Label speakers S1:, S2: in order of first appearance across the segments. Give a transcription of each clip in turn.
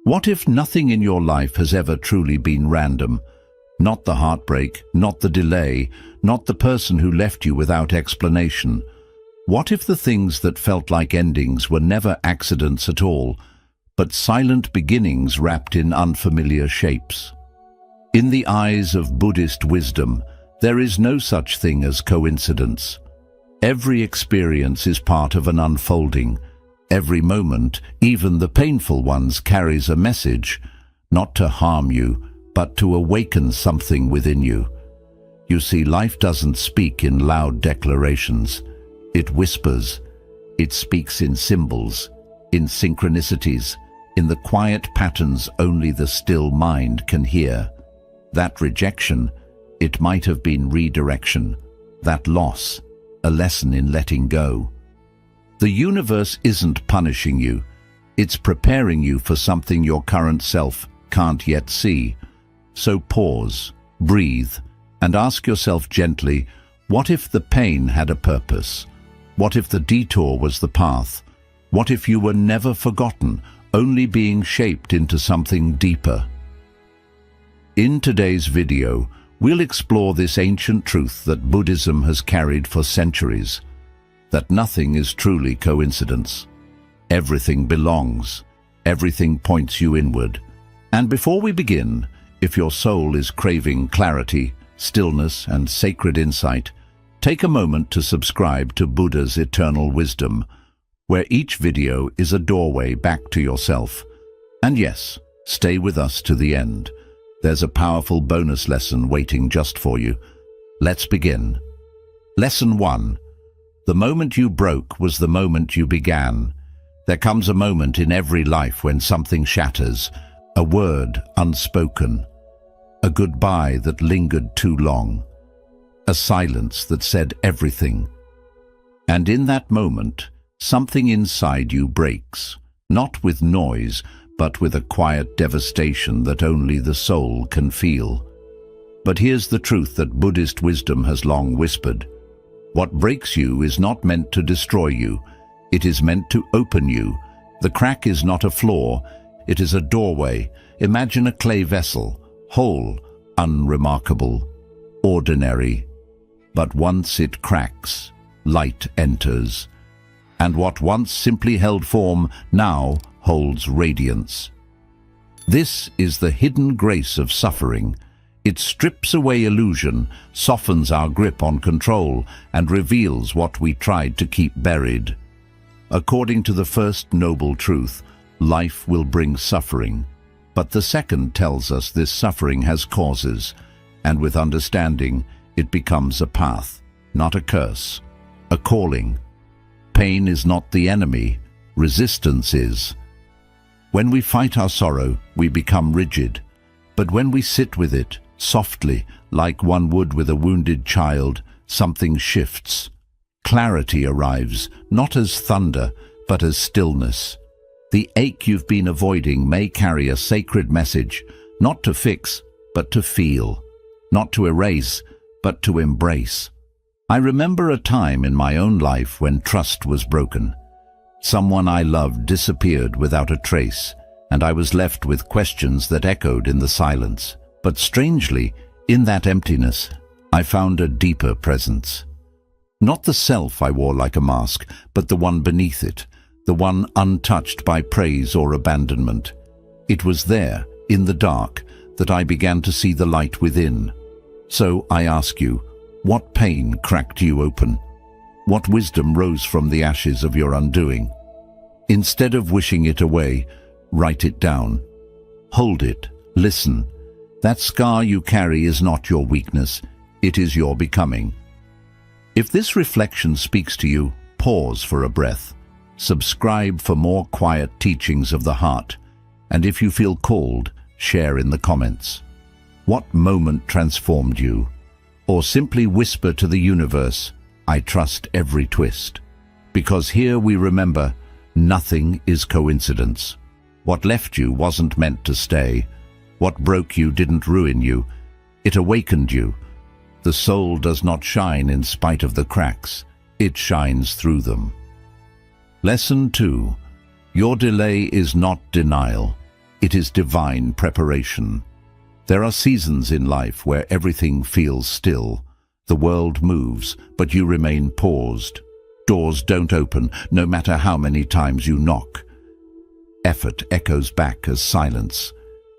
S1: What if nothing in your life has ever truly been random? Not the heartbreak, not the delay, not the person who left you without explanation. What if the things that felt like endings were never accidents at all, but silent beginnings wrapped in unfamiliar shapes? In the eyes of Buddhist wisdom, there is no such thing as coincidence. Every experience is part of an unfolding. Every moment, even the painful ones, carries a message, not to harm you, but to awaken something within you. You see, life doesn't speak in loud declarations. It whispers. It speaks in symbols, in synchronicities, in the quiet patterns only the still mind can hear. That rejection, it might have been redirection. That loss, a lesson in letting go. The universe isn't punishing you. It's preparing you for something your current self can't yet see. So pause, breathe, and ask yourself gently, what if the pain had a purpose? What if the detour was the path? What if you were never forgotten, only being shaped into something deeper? In today's video, we'll explore this ancient truth that Buddhism has carried for centuries, that nothing is truly coincidence. Everything belongs. Everything points you inward. And before we begin, if your soul is craving clarity, stillness, and sacred insight, take a moment to subscribe to Buddha's Eternal Wisdom, where each video is a doorway back to yourself. And yes, stay with us to the end. There's a powerful bonus lesson waiting just for you. Let's begin. Lesson 1. The moment you broke was the moment you began. There comes a moment in every life when something shatters, a word unspoken, a goodbye that lingered too long, a silence that said everything. And in that moment, something inside you breaks, not with noise, but with a quiet devastation that only the soul can feel. But here's the truth that Buddhist wisdom has long whispered. What breaks you is not meant to destroy you. It is meant to open you. The crack is not a flaw. It is a doorway. Imagine a clay vessel, whole, unremarkable, ordinary. But once it cracks, light enters. And what once simply held form now holds radiance. This is the hidden grace of suffering. It strips away illusion, softens our grip on control, and reveals what we tried to keep buried. According to the first noble truth, life will bring suffering. But the second tells us this suffering has causes, and with understanding, it becomes a path, not a curse, a calling. Pain is not the enemy, resistance is. When we fight our sorrow, we become rigid. But when we sit with it, softly, like one would with a wounded child, something shifts. Clarity arrives, not as thunder, but as stillness. The ache you've been avoiding may carry a sacred message, not to fix, but to feel. Not to erase, but to embrace. I remember a time in my own life when trust was broken. Someone I loved disappeared without a trace, and I was left with questions that echoed in the silence. But strangely, in that emptiness, I found a deeper presence. Not the self I wore like a mask, but the one beneath it, the one untouched by praise or abandonment. It was there, in the dark, that I began to see the light within. So I ask you, what pain cracked you open? What wisdom rose from the ashes of your undoing? Instead of wishing it away, write it down. Hold it, listen. That scar you carry is not your weakness, it is your becoming. If this reflection speaks to you, pause for a breath. Subscribe for more quiet teachings of the heart. And if you feel called, share in the comments. What moment transformed you? Or simply whisper to the universe, I trust every twist. Because here we remember, nothing is coincidence. What left you wasn't meant to stay. What broke you didn't ruin you. It awakened you. The soul does not shine in spite of the cracks. It shines through them. Lesson 2. Your delay is not denial. It is divine preparation. There are seasons in life where everything feels still. The world moves, but you remain paused. Doors don't open, no matter how many times you knock. Effort echoes back as silence,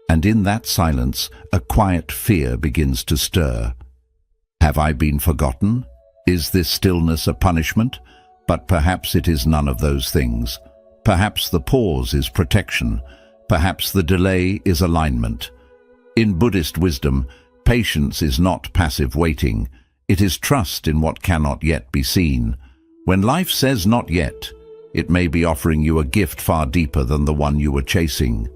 S1: and in that silence, a quiet fear begins to stir. Have I been forgotten? Is this stillness a punishment? But perhaps it is none of those things. Perhaps the pause is protection. Perhaps the delay is alignment. In Buddhist wisdom, patience is not passive waiting. It is trust in what cannot yet be seen. When life says not yet, it may be offering you a gift far deeper than the one you were chasing.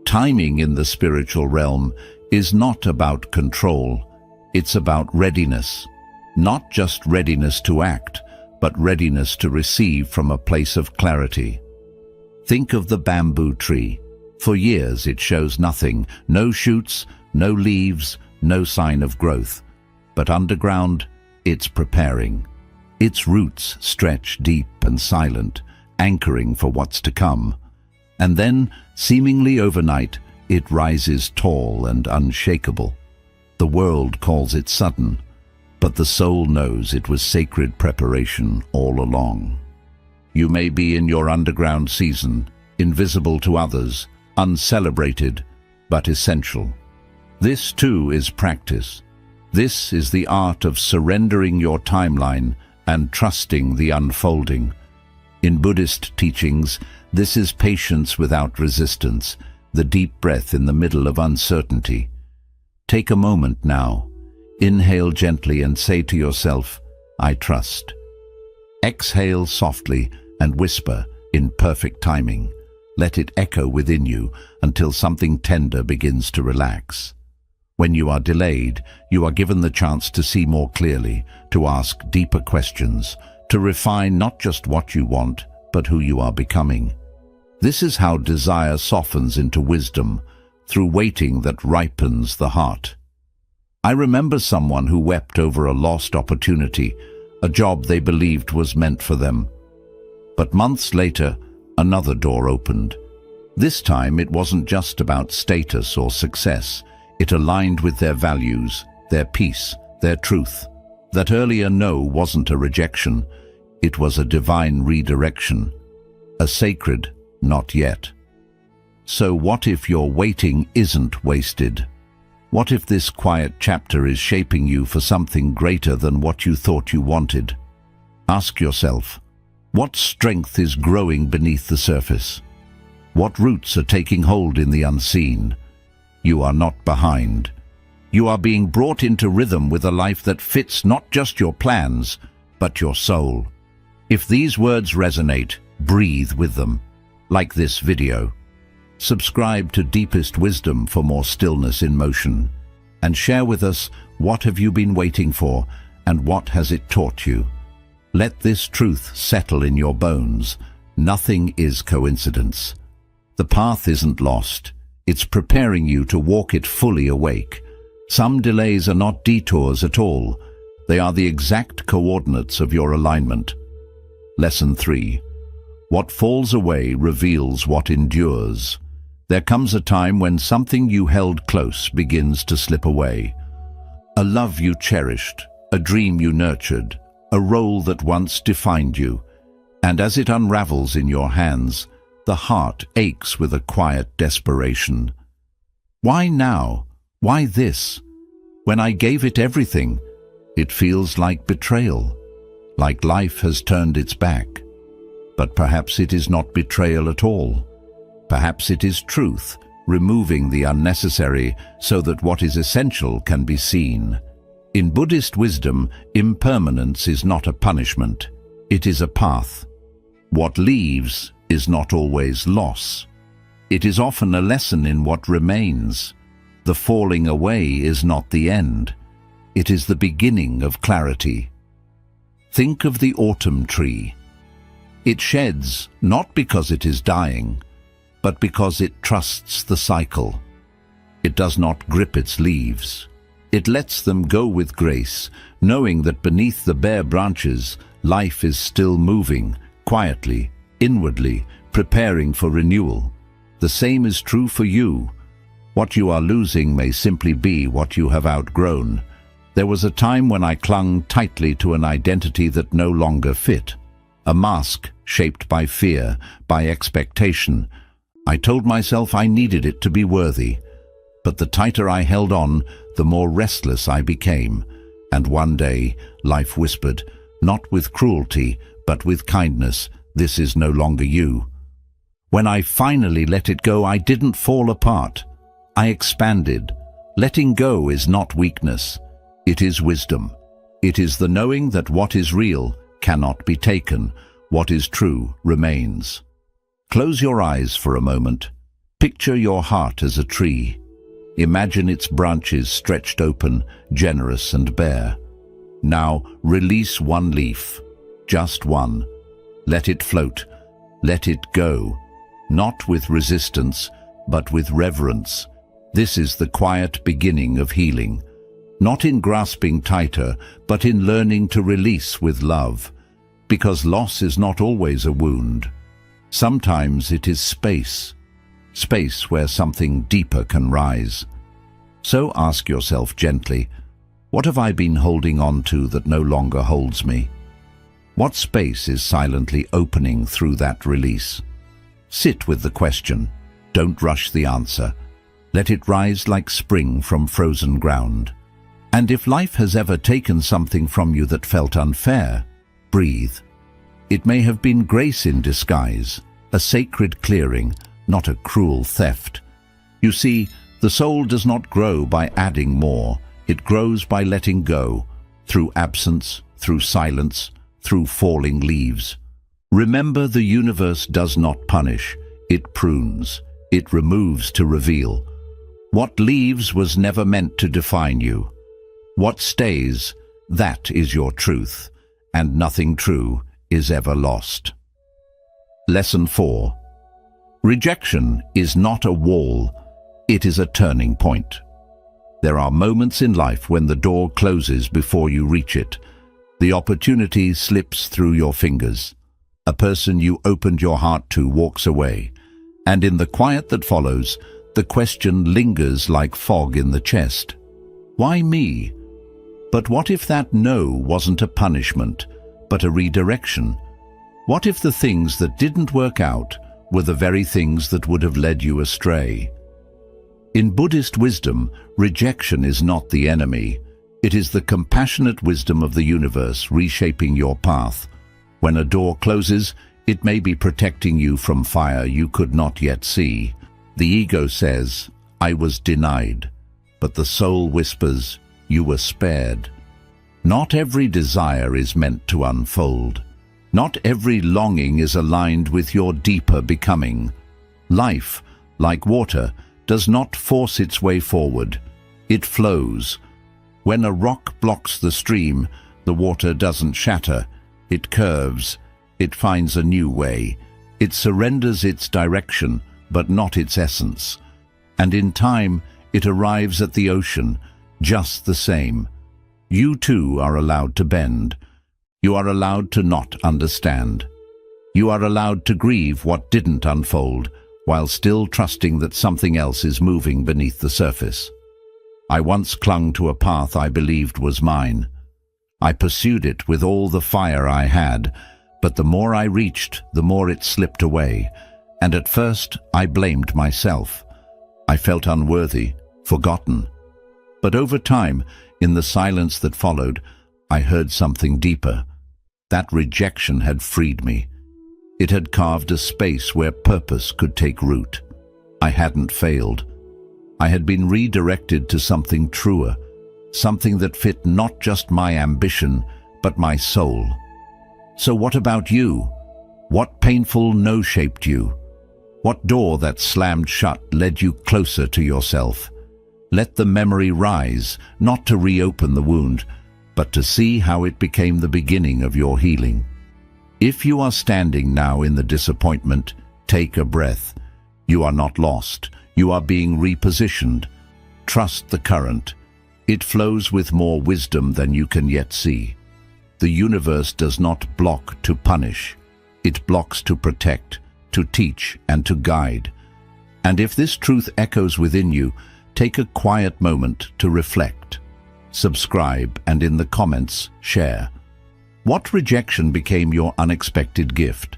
S1: Timing in the spiritual realm is not about control. It's about readiness. Not just readiness to act, but readiness to receive from a place of clarity. Think of the bamboo tree. For years it shows nothing, no shoots, no leaves, no sign of growth. But underground, it's preparing. Its roots stretch deep and silent, anchoring for what's to come. And then, seemingly overnight, it rises tall and unshakable. The world calls it sudden, but the soul knows it was sacred preparation all along. You may be in your underground season, invisible to others, uncelebrated, but essential. This too is practice. This is the art of surrendering your timeline and trusting the unfolding. In Buddhist teachings, this is patience without resistance, the deep breath in the middle of uncertainty. Take a moment now. Inhale gently and say to yourself, I trust. Exhale softly and whisper in perfect timing. Let it echo within you until something tender begins to relax. When you are delayed, you are given the chance to see more clearly, to ask deeper questions, to refine not just what you want, but who you are becoming. This is how desire softens into wisdom, through waiting that ripens the heart. I remember someone who wept over a lost opportunity, a job they believed was meant for them. But months later, another door opened. This time it wasn't just about status or success. It aligned with their values, their peace, their truth. That earlier no wasn't a rejection. It was a divine redirection, a sacred not yet. So what if your waiting isn't wasted? What if this quiet chapter is shaping you for something greater than what you thought you wanted? Ask yourself, what strength is growing beneath the surface? What roots are taking hold in the unseen? You are not behind. You are being brought into rhythm with a life that fits not just your plans, but your soul. If these words resonate, breathe with them, like this video. Subscribe to Deepest Wisdom for more stillness in motion, and share with us what have you been waiting for and what has it taught you. Let this truth settle in your bones. Nothing is coincidence. The path isn't lost. It's preparing you to walk it fully awake. Some delays are not detours at all. They are the exact coordinates of your alignment. Lesson 3. What falls away reveals what endures. There comes a time when something you held close begins to slip away. A love you cherished, a dream you nurtured, a role that once defined you. And as it unravels in your hands, the heart aches with a quiet desperation. Why now? Why this? When I gave it everything, it feels like betrayal, like life has turned its back. But perhaps it is not betrayal at all. Perhaps it is truth, removing the unnecessary so that what is essential can be seen. In Buddhist wisdom, impermanence is not a punishment. It is a path. What leaves is not always loss. It is often a lesson in what remains. The falling away is not the end. It is the beginning of clarity. Think of the autumn tree. It sheds not because it is dying, but because it trusts the cycle. It does not grip its leaves. It lets them go with grace, knowing that beneath the bare branches, life is still moving, quietly, inwardly, preparing for renewal. The same is true for you. What you are losing may simply be what you have outgrown. There was a time when I clung tightly to an identity that no longer fit. A mask shaped by fear, by expectation. I told myself I needed it to be worthy. But the tighter I held on, the more restless I became. And one day, life whispered, not with cruelty, but with kindness, "This is no longer you." When I finally let it go, I didn't fall apart. I expanded. Letting go is not weakness. It is wisdom. It is the knowing that what is real cannot be taken. What is true remains. Close your eyes for a moment. Picture your heart as a tree. Imagine its branches stretched open, generous and bare. Now release one leaf, just one. Let it float. Let it go. Not with resistance, but with reverence. This is the quiet beginning of healing. Not in grasping tighter, but in learning to release with love. Because loss is not always a wound. Sometimes it is space. Space where something deeper can rise. So ask yourself gently, what have I been holding on to that no longer holds me? What space is silently opening through that release? Sit with the question. Don't rush the answer. Let it rise like spring from frozen ground. And if life has ever taken something from you that felt unfair, breathe. It may have been grace in disguise, a sacred clearing, not a cruel theft. You see, the soul does not grow by adding more. It grows by letting go, through absence, through silence, through falling leaves. Remember, the universe does not punish. It prunes. It removes to reveal. What leaves was never meant to define you. What stays, that is your truth, and nothing true is ever lost. Lesson 4. Rejection is not a wall, it is a turning point. There are moments in life when the door closes before you reach it. The opportunity slips through your fingers. A person you opened your heart to walks away, and in the quiet that follows, the question lingers like fog in the chest. Why me? But what if that no wasn't a punishment, but a redirection? What if the things that didn't work out were the very things that would have led you astray? In Buddhist wisdom, rejection is not the enemy. It is the compassionate wisdom of the universe reshaping your path. When a door closes, it may be protecting you from fire you could not yet see. The ego says, "I was denied," but the soul whispers, "You were spared." Not every desire is meant to unfold. Not every longing is aligned with your deeper becoming. Life, like water, does not force its way forward. It flows. When a rock blocks the stream, the water doesn't shatter. It curves. It finds a new way. It surrenders its direction, but not its essence. And in time, it arrives at the ocean, just the same. You too are allowed to bend. You are allowed to not understand. You are allowed to grieve what didn't unfold, while still trusting that something else is moving beneath the surface. I once clung to a path I believed was mine. I pursued it with all the fire I had, but the more I reached, the more it slipped away, and at first I blamed myself. I felt unworthy, forgotten. But over time, in the silence that followed, I heard something deeper. That rejection had freed me. It had carved a space where purpose could take root. I hadn't failed. I had been redirected to something truer, something that fit not just my ambition, but my soul. So what about you? What painful no shaped you? What door that slammed shut led you closer to yourself? Let the memory rise, not to reopen the wound, but to see how it became the beginning of your healing. If you are standing now in the disappointment, take a breath. You are not lost. You are being repositioned. Trust the current. It flows with more wisdom than you can yet see. The universe does not block to punish. It blocks to protect, to teach, and to guide. And if this truth echoes within you, take a quiet moment to reflect. Subscribe and in the comments, share. What rejection became your unexpected gift?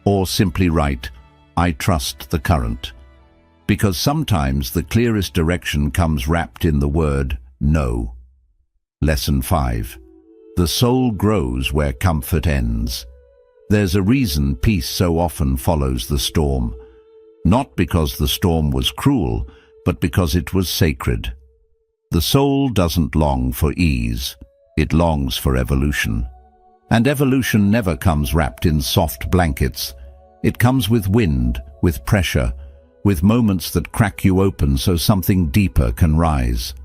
S1: Or simply write, I trust the current. Because sometimes the clearest direction comes wrapped in the word no. Lesson 5. The soul grows where comfort ends. There's a reason peace so often follows the storm. Not because the storm was cruel, but because it was sacred. The soul doesn't long for ease, it longs for evolution. And evolution never comes wrapped in soft blankets. It comes with wind, with pressure, with moments that crack you open so something deeper can rise.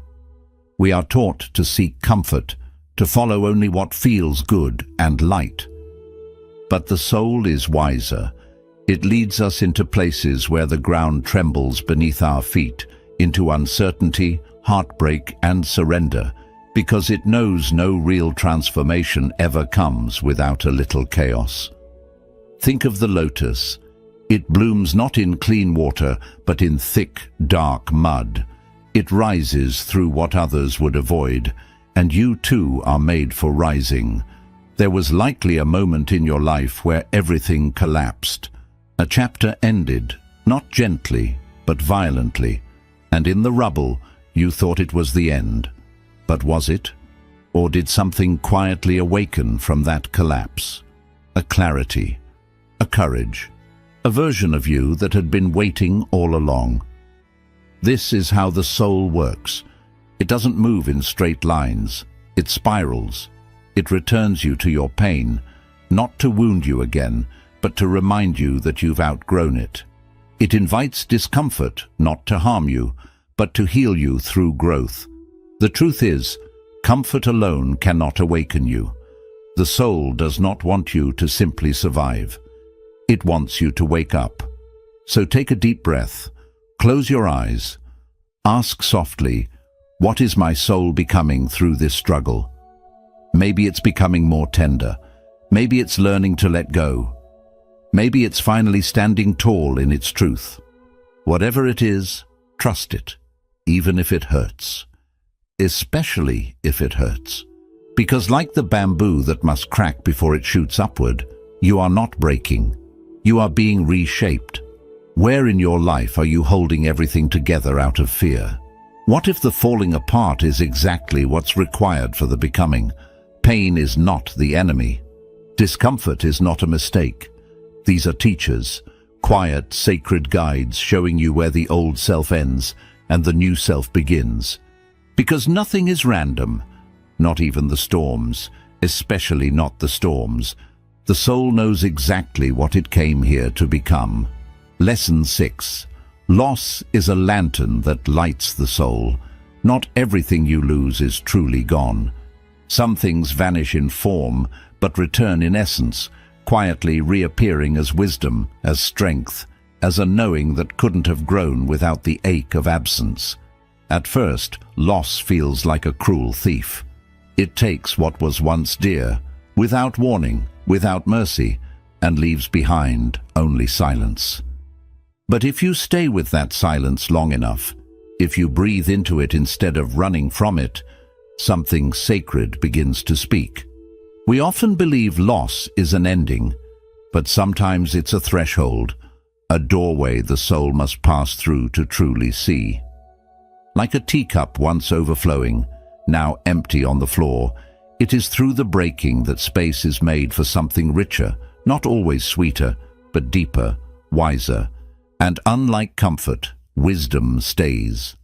S1: We are taught to seek comfort, to follow only what feels good and light. But the soul is wiser. It leads us into places where the ground trembles beneath our feet, into uncertainty, heartbreak, and surrender, because it knows no real transformation ever comes without a little chaos. Think of the lotus. It blooms not in clean water, but in thick, dark mud. It rises through what others would avoid, and you too are made for rising. There was likely a moment in your life where everything collapsed. A chapter ended, not gently, but violently, and in the rubble you thought it was the end. But was it? Or did something quietly awaken from that collapse? A clarity, a courage, a version of you that had been waiting all along. This is how the soul works. It doesn't move in straight lines. It spirals. It returns you to your pain, not to wound you again, but to remind you that you've outgrown it. It invites discomfort, not to harm you, but to heal you through growth. The truth is, comfort alone cannot awaken you. The soul does not want you to simply survive. It wants you to wake up. So take a deep breath, close your eyes, ask softly, what is my soul becoming through this struggle? Maybe it's becoming more tender. Maybe it's learning to let go. Maybe it's finally standing tall in its truth. Whatever it is, trust it, even if it hurts. Especially if it hurts. Because like the bamboo that must crack before it shoots upward, you are not breaking. You are being reshaped. Where in your life are you holding everything together out of fear? What if the falling apart is exactly what's required for the becoming? Pain is not the enemy. Discomfort is not a mistake. These are teachers, quiet, sacred guides showing you where the old self ends and the new self begins. Because nothing is random, not even the storms, especially not the storms. The soul knows exactly what it came here to become. Lesson 6. Loss is a lantern that lights the soul. Not everything you lose is truly gone. Some things vanish in form, but return in essence, quietly reappearing as wisdom, as strength, as a knowing that couldn't have grown without the ache of absence. At first, loss feels like a cruel thief. It takes what was once dear, without warning, without mercy, and leaves behind only silence. But if you stay with that silence long enough, if you breathe into it instead of running from it, something sacred begins to speak. We often believe loss is an ending, but sometimes it's a threshold, a doorway the soul must pass through to truly see. Like a teacup once overflowing, now empty on the floor, it is through the breaking that space is made for something richer, not always sweeter, but deeper, wiser. And unlike comfort, wisdom stays.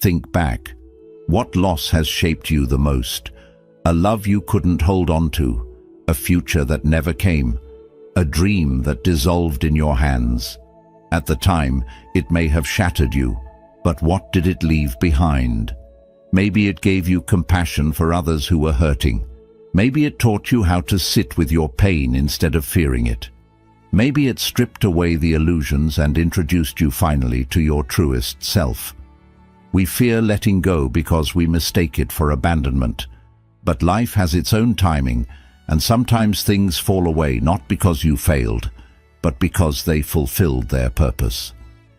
S1: Think back. What loss has shaped you the most? A love you couldn't hold on to, a future that never came, a dream that dissolved in your hands. At the time, it may have shattered you, but what did it leave behind? Maybe it gave you compassion for others who were hurting. Maybe it taught you how to sit with your pain instead of fearing it. Maybe it stripped away the illusions and introduced you finally to your truest self. We fear letting go because we mistake it for abandonment. But life has its own timing, and sometimes things fall away not because you failed, but because they fulfilled their purpose.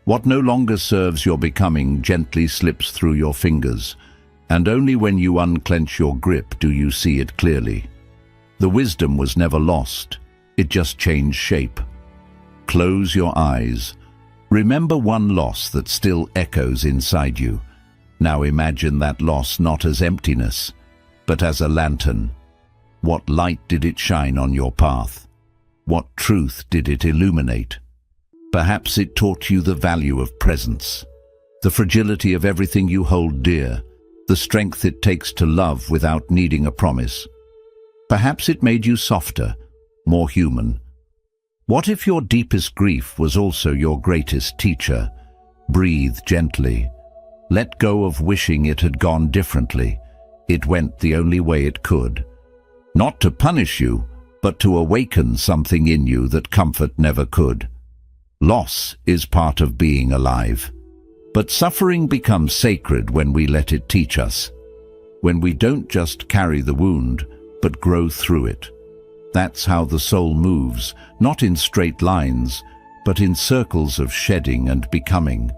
S1: What no longer serves your becoming gently slips through your fingers, and only when you unclench your grip do you see it clearly. The wisdom was never lost, it just changed shape. Close your eyes. Remember one loss that still echoes inside you. Now imagine that loss not as emptiness, but as a lantern. What light did it shine on your path? What truth did it illuminate? Perhaps it taught you the value of presence, the fragility of everything you hold dear, the strength it takes to love without needing a promise. Perhaps it made you softer, more human. What if your deepest grief was also your greatest teacher? Breathe gently. Let go of wishing it had gone differently. It went the only way it could. Not to punish you, but to awaken something in you that comfort never could. Loss is part of being alive. But suffering becomes sacred when we let it teach us. When we don't just carry the wound, but grow through it. That's how the soul moves, not in straight lines, but in circles of shedding and becoming.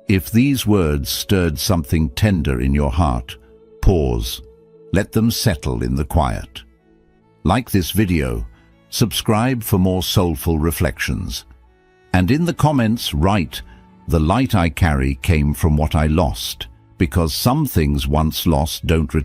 S1: If these words stirred something tender in your heart, pause. Let them settle in the quiet. Like this video, subscribe for more soulful reflections. And in the comments write, "The light I carry came from what I lost," because some things once lost don't return.